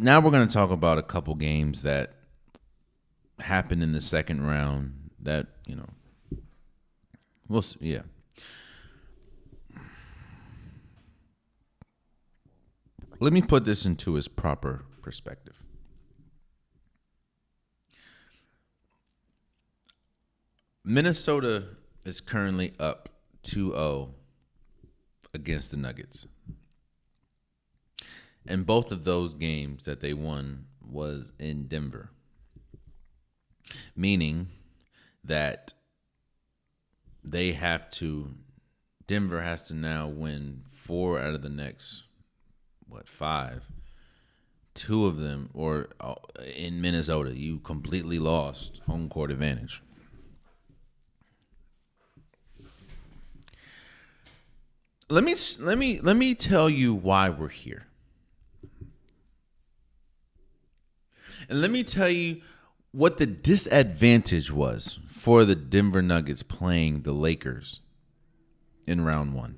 now we're going to talk about a couple games that happened in the second round that, we'll see. Yeah. Let me put this into its proper perspective. Minnesota is currently up 2-0 against the Nuggets. And both of those games that they won was in Denver. Meaning that Denver has to now win 4 out of the next, 5? 2 of them, or in Minnesota, you completely lost home court advantage. Let me tell you why we're here. And let me tell you what the disadvantage was for the Denver Nuggets playing the Lakers in round 1.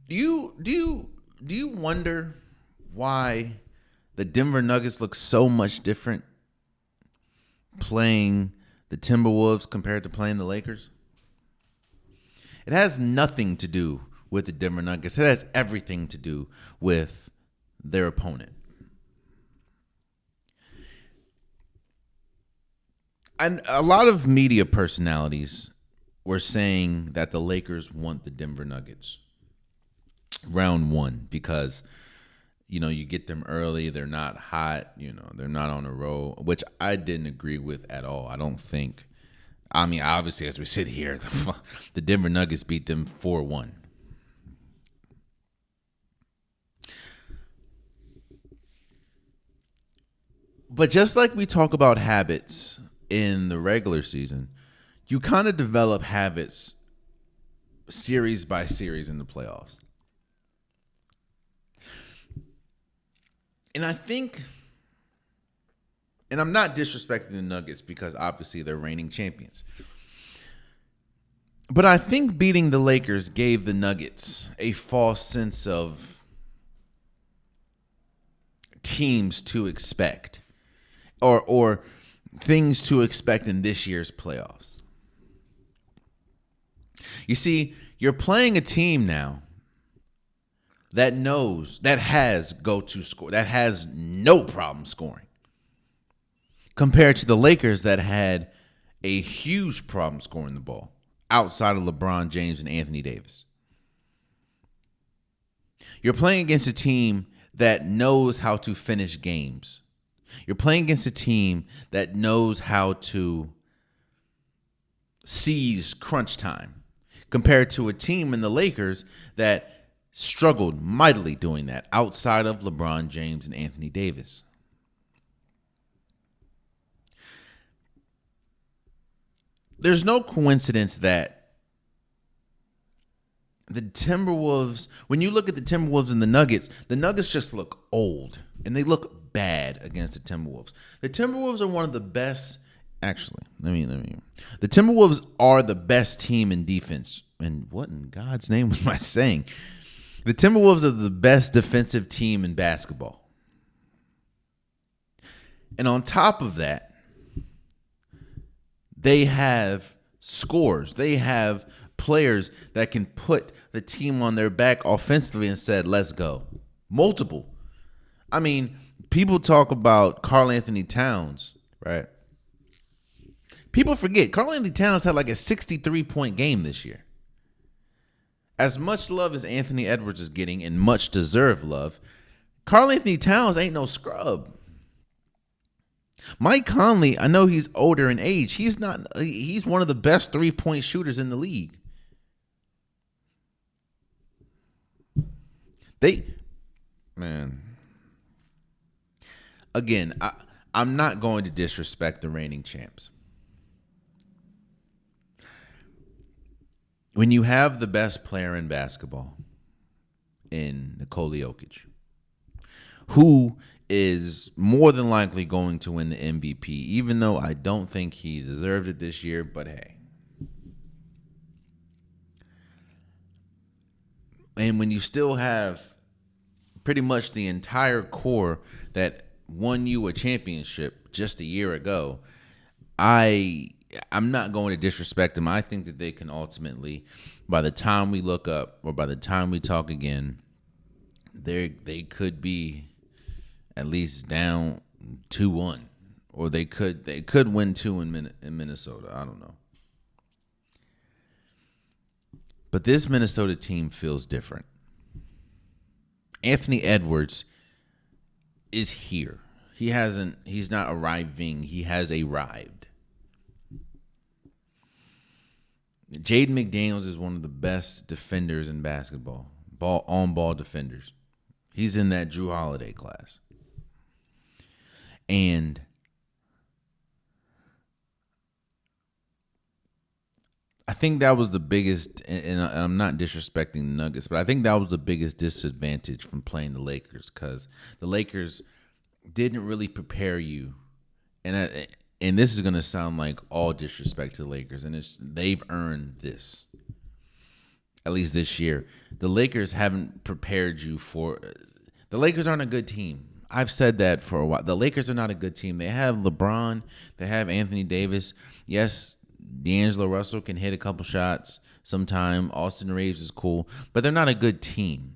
Do you wonder why the Denver Nuggets look so much different playing the Timberwolves compared to playing the Lakers? It has nothing to do with the Denver Nuggets. It has everything to do with their opponent. And a lot of media personalities were saying that the Lakers want the Denver Nuggets round 1 because, you get them early. They're not hot. They're not on a roll, which I didn't agree with at all. I don't think. I mean, obviously, as we sit here, the Denver Nuggets beat them 4-1. But just like we talk about habits in the regular season, you kind of develop habits series by series in the playoffs. And I think, and I'm not disrespecting the Nuggets because obviously they're reigning champions, but I think beating the Lakers gave the Nuggets a false sense of teams to expect or things to expect in this year's playoffs. You see, you're playing a team now that has go-to score, that has no problem scoring, compared to the Lakers that had a huge problem scoring the ball outside of LeBron James and Anthony Davis. You're playing against a team that knows how to finish games. You're playing against a team that knows how to seize crunch time, compared to a team in the Lakers that struggled mightily doing that outside of LeBron James and Anthony Davis. There's no coincidence that the Timberwolves, when you look at the Timberwolves and the Nuggets just look old and they look bad against the Timberwolves. The Timberwolves are one of the best. Actually, the Timberwolves are the best team in defense. And what in God's name was I saying? The Timberwolves are the best defensive team in basketball. And on top of that, they have scores. They have players that can put the team on their back offensively and said, let's go. Multiple. I mean, people talk about Karl Anthony Towns, right? People forget Karl Anthony Towns had like a 63-point game this year. As much love as Anthony Edwards is getting, and much deserved love, Karl Anthony Towns ain't no scrub. Mike Conley, I know he's older in age. He's not. He's one of the best 3-point shooters in the league. Again, I'm not going to disrespect the reigning champs. When you have the best player in basketball in Nikola Jokic, who is more than likely going to win the MVP, even though I don't think he deserved it this year, but hey. And when you still have pretty much the entire core that won you a championship just a year ago, I'm not going to disrespect them. I think that they can ultimately, by the time we look up or by the time we talk again, they could be at least down 2-1, or they could win 2 in Minnesota. I don't know. But this Minnesota team feels different. Anthony Edwards is here. He's not arriving. He has arrived. Jaden McDaniels is one of the best defenders in basketball. On-ball defenders. He's in that Drew Holiday class. And I think that was the biggest, and I'm not disrespecting the Nuggets, but I think that was the biggest disadvantage from playing the Lakers, because the Lakers didn't really prepare you. And this is going to sound like all disrespect to the Lakers, and they've earned this, at least this year. The Lakers haven't prepared you for – the Lakers aren't a good team. I've said that for a while. The Lakers are not a good team. They have LeBron. They have Anthony Davis. Yes, D'Angelo Russell can hit a couple shots sometime. Austin Reeves is cool, but they're not a good team.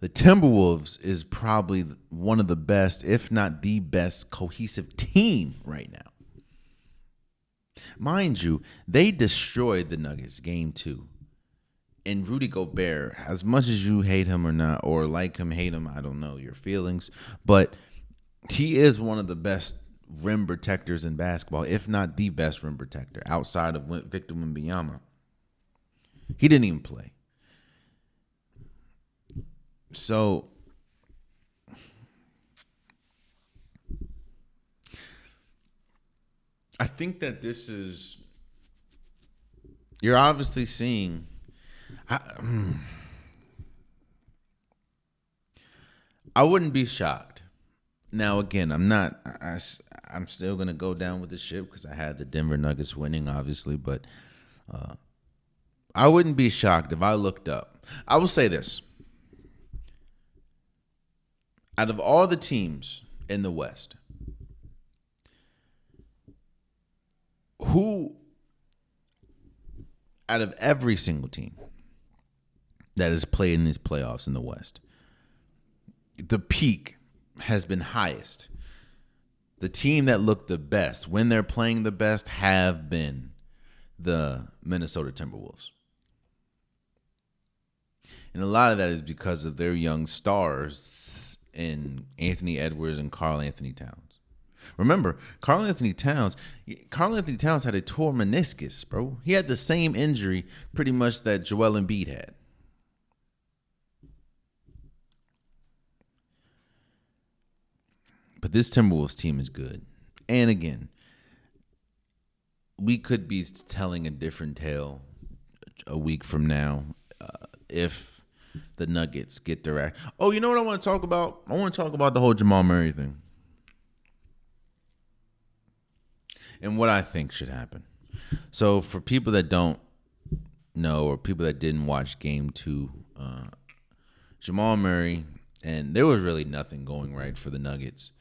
The Timberwolves is probably one of the best, if not the best, cohesive team right now. Mind you, they destroyed the Nuggets game 2. And Rudy Gobert, as much as you hate him or not, or like him, hate him, I don't know your feelings, but he is one of the best rim protectors in basketball, if not the best rim protector, outside of Victor Wembanyama. He didn't even play. So I think that this is, you're obviously seeing, I wouldn't be shocked. Now, again, I'm still going to go down with the ship because I had the Denver Nuggets winning, obviously, but I wouldn't be shocked if I looked up. I will say this. Out of all the teams in the West, who, out of every single team that has played in these playoffs in the West, the peak has been highest. The team that looked the best when they're playing the best have been the Minnesota Timberwolves. And a lot of that is because of their young stars in Anthony Edwards and Karl Anthony Towns. Remember, Karl Anthony Towns had a torn meniscus, bro. He had the same injury pretty much that Joel Embiid had. But this Timberwolves team is good. And again, we could be telling a different tale a week from now if the Nuggets get their act. Oh, you know what I want to talk about? I want to talk about the whole Jamal Murray thing and what I think should happen. So for people that don't know, or people that didn't watch Game 2, Jamal Murray, and there was really nothing going right for the Nuggets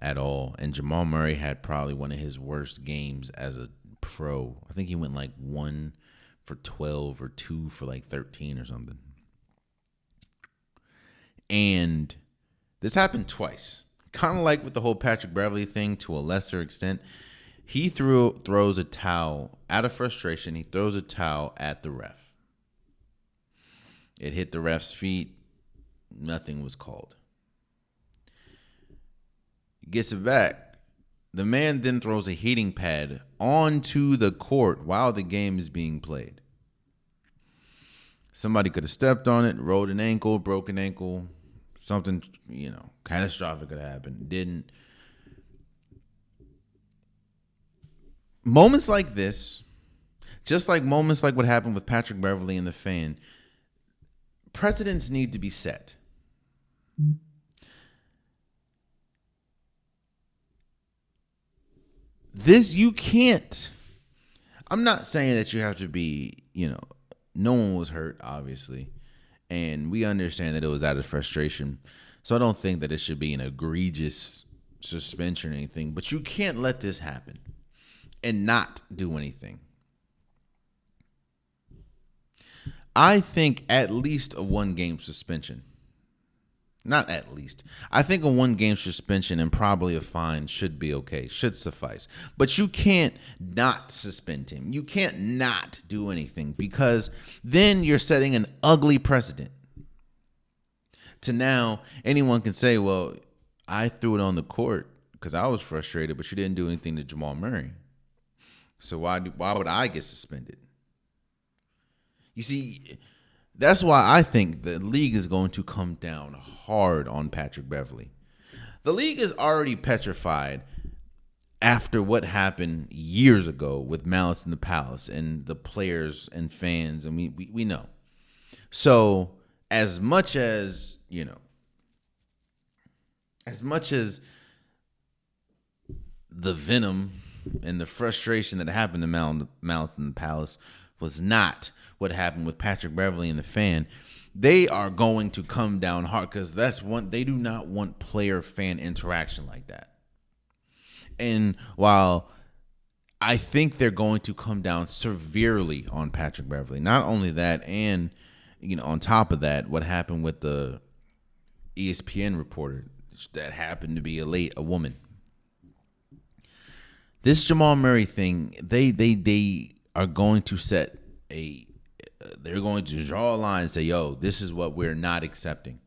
at all. And Jamal Murray had probably one of his worst games as a pro. I think he went like 1 for 12 or 2 for like 13 or something. And this happened twice. Kind of like with the whole Patrick Beverley thing to a lesser extent. He throws a towel out of frustration. He throws a towel at the ref. It hit the ref's feet. Nothing was called. Gets it back. The man then throws a heating pad onto the court while the game is being played. Somebody could have stepped on it, rolled an ankle, broken ankle, something, catastrophic could have happened. Didn't. Moments like this, just like moments like what happened with Patrick Beverley and the fan, precedents need to be set. This, you can't. I'm not saying that you have to be, No one was hurt, obviously. And we understand that it was out of frustration. So I don't think that it should be an egregious suspension or anything. But you can't let this happen and not do anything. I think at least a 1-game suspension. Not at least. I think a 1-game suspension and probably a fine should be okay, should suffice. But you can't not suspend him. You can't not do anything because then you're setting an ugly precedent. To now, anyone can say, well, I threw it on the court because I was frustrated, but you didn't do anything to Jamal Murray. So why would I get suspended? You see, that's why I think the league is going to come down hard on Patrick Beverley. The league is already petrified after what happened years ago with Malice in the Palace and the players and fans, and we know. So as much as the venom and the frustration that happened to Malice in the Palace was not what happened with Patrick Beverley and the fan, they are going to come down hard because they do not want player-fan interaction like that. And while I think they're going to come down severely on Patrick Beverley, not only that, and on top of that, what happened with the ESPN reporter that happened to be a woman. This Jamal Murray thing, they are going to they're going to draw a line and say, yo, this is what we're not accepting.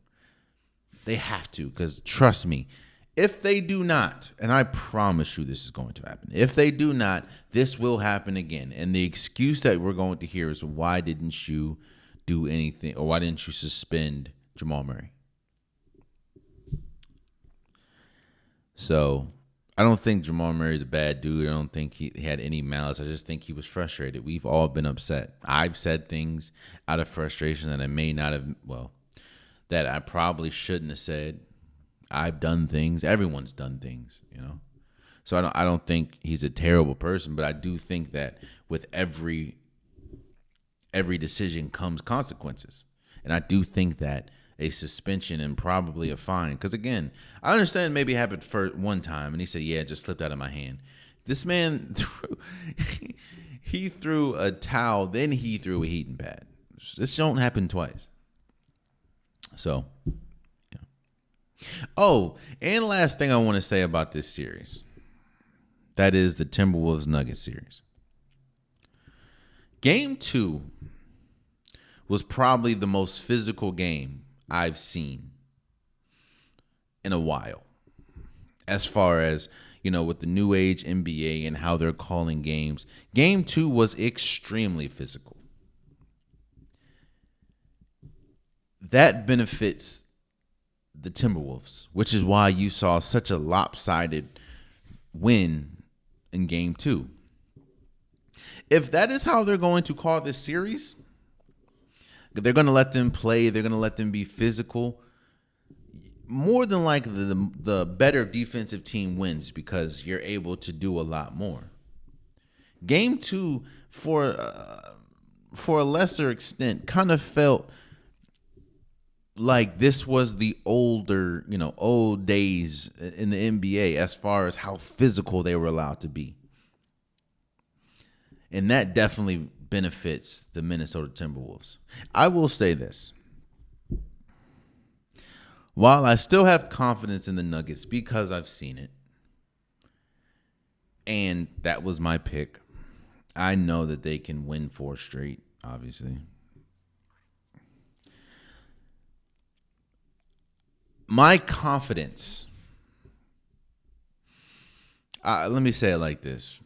They have to, because trust me, if they do not, and I promise you this is going to happen, if they do not, this will happen again. And the excuse that we're going to hear is, why didn't you do anything, or why didn't you suspend Jamal Murray? So I don't think Jamal Murray is a bad dude. I don't think he had any malice. I just think he was frustrated. We've all been upset. I've said things out of frustration that I may not have, that I probably shouldn't have said. I've done things. Everyone's done things, So I don't think he's a terrible person, but I do think that with every decision comes consequences. And I do think that a suspension and probably a fine. Because, again, I understand maybe it happened for one time, and he said, yeah, it just slipped out of my hand. This man, he threw a towel, then he threw a heating pad. This don't happen twice. So, yeah. Oh, and last thing I want to say about this series. That is the TimberWolves Nuggets series. Game 2 was probably the most physical game I've seen in a while, as far as with the new age NBA and how they're calling games. Game 2 was extremely physical. That benefits the Timberwolves, which is why you saw such a lopsided win in Game 2. If that is how they're going to call this series, they're going to let them play. They're going to let them be physical. More than likely, the better defensive team wins because you're able to do a lot more. Game 2, for a lesser extent, kind of felt like this was the old days in the NBA as far as how physical they were allowed to be. And that definitely benefits the Minnesota Timberwolves. I will say this. While I still have confidence in the Nuggets because I've seen it, and that was my pick, I know that they can win 4 straight, obviously. My confidence, let me say it like this.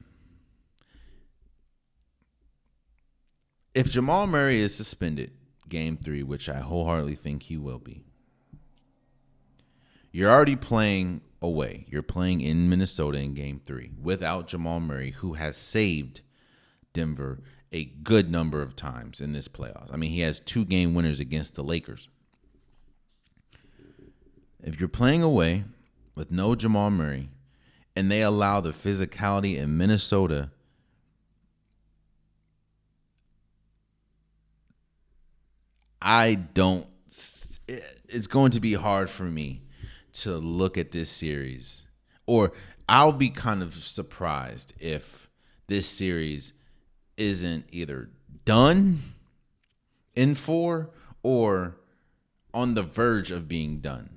If Jamal Murray is suspended Game 3, which I wholeheartedly think he will be, you're already playing away. You're playing in Minnesota in Game 3 without Jamal Murray, who has saved Denver a good number of times in this playoffs. I mean, he has 2-game winners against the Lakers. If you're playing away with no Jamal Murray and they allow the physicality in Minnesota I don't. It's going to be hard for me to look at this series, or I'll be kind of surprised if this series isn't either done in 4 or on the verge of being done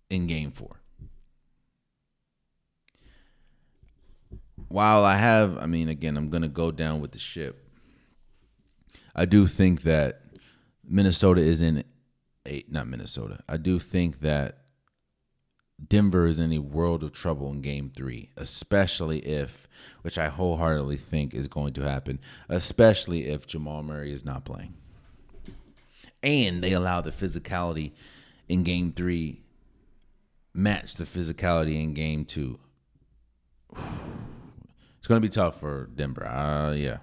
in game 4. While again, I'm going to go down with the ship. I do think that Minnesota is not Minnesota. I do think that Denver is in a world of trouble in game 3, especially if, which I wholeheartedly think is going to happen, especially if Jamal Murray is not playing. And they allow the physicality in game 3 match the physicality in game 2. It's going to be tough for Denver. Yeah.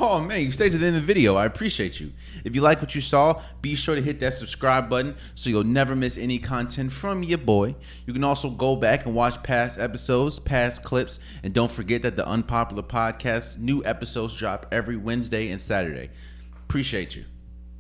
Oh, man, you stayed to the end of the video. I appreciate you. If you like what you saw, be sure to hit that subscribe button so you'll never miss any content from your boy. You can also go back and watch past episodes, past clips, and don't forget that the Unpopular Podcast, new episodes drop every Wednesday and Saturday. Appreciate you.